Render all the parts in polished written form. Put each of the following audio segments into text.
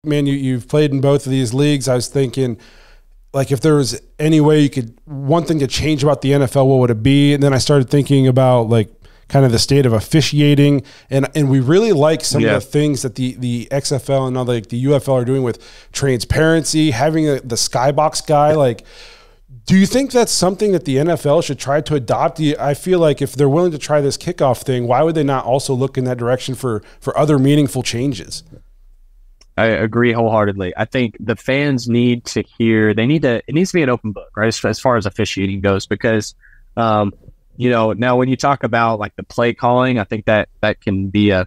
Man, you've played in both of these leagues. I was thinking, like, if there was any way you could, one thing to change about the NFL, what would it be? And then I started thinking about, like, kind of the state of officiating, and we really like some of the things that the XFL and now the UFL are doing with transparency, having the skybox guy. Like, do you think that's something that the NFL should try to adopt? I feel like if they're willing to try this kickoff thing, why would they not also look in that direction for other meaningful changes? I agree wholeheartedly. I think the fans need to hear, it needs to be an open book, right? As far as officiating goes, because, now when you talk about like the play calling, I think that can be a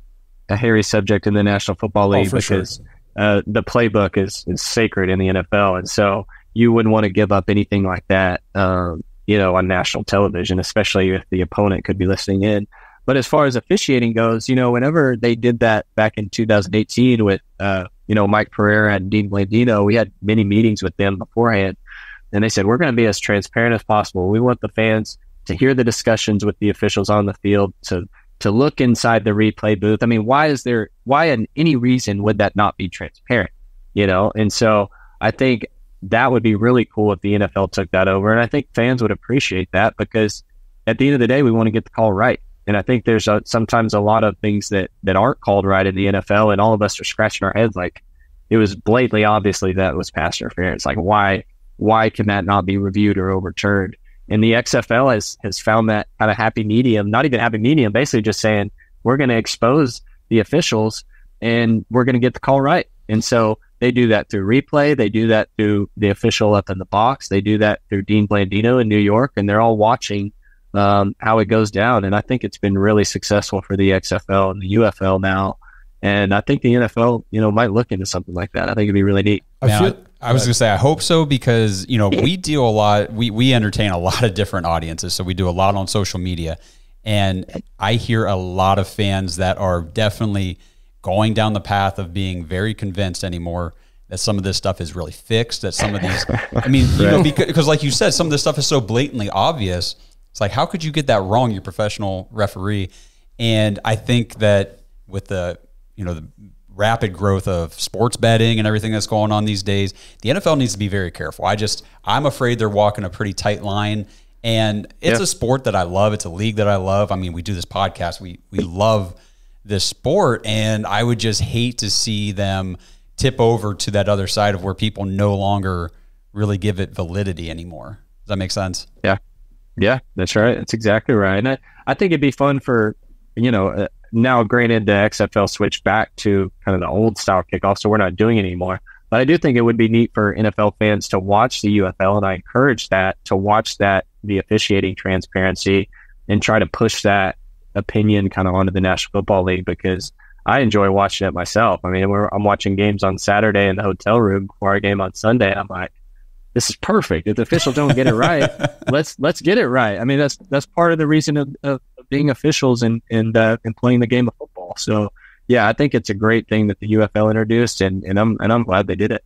hairy subject in the National Football League because the playbook is sacred in the NFL. And so you wouldn't want to give up anything like that, on national television, especially if the opponent could be listening in. But as far as officiating goes, whenever they did that back in 2018 with, Mike Pereira and Dean Blandino, we had many meetings with them beforehand. And they said, we're going to be as transparent as possible. We want the fans to hear the discussions with the officials on the field, to look inside the replay booth. I mean, why in any reason would that not be transparent? And so I think that would be really cool if the NFL took that over. And I think fans would appreciate that because at the end of the day, we want to get the call right. And I think there's sometimes a lot of things that aren't called right in the NFL, and all of us are scratching our heads like it was blatantly obviously that was pass interference. Like why can that not be reviewed or overturned? And the XFL has found that kind of happy medium, not even happy medium, basically just saying we're going to expose the officials and we're going to get the call right. And so they do that through replay. They do that through the official up in the box. They do that through Dean Blandino in New York, and they're all watching how it goes down. And I think it's been really successful for the XFL and the UFL now. And I think the NFL, might look into something like that. I think it'd be really neat. I was going to say, I hope so, because, we deal a lot, we entertain a lot of different audiences. So we do a lot on social media, and I hear a lot of fans that are definitely going down the path of being very convinced anymore that some of this stuff is really fixed, that some of these, because like you said, some of this stuff is so blatantly obvious. It's like, how could you get that wrong? You're a professional referee. And I think that with the rapid growth of sports betting and everything that's going on these days, the NFL needs to be very careful. I'm afraid they're walking a pretty tight line, and it's a sport that I love. It's a league that I love. I mean, we do this podcast. We love this sport, and I would just hate to see them tip over to that other side of where people no longer really give it validity anymore. Does that make sense? Yeah, that's right. That's exactly right. And I think it'd be fun for, now granted the XFL switched back to kind of the old style kickoff, so we're not doing it anymore. But I do think it would be neat for NFL fans to watch the UFL, and I encourage that, to watch the officiating transparency and try to push that opinion kind of onto the National Football League, because I enjoy watching it myself. I mean, I'm watching games on Saturday in the hotel room before our game on Sunday, and I'm like, this is perfect. If the officials don't get it right, let's get it right. I mean, that's part of the reason of being officials and playing the game of football. So yeah, I think it's a great thing that the UFL introduced, and I'm glad they did it.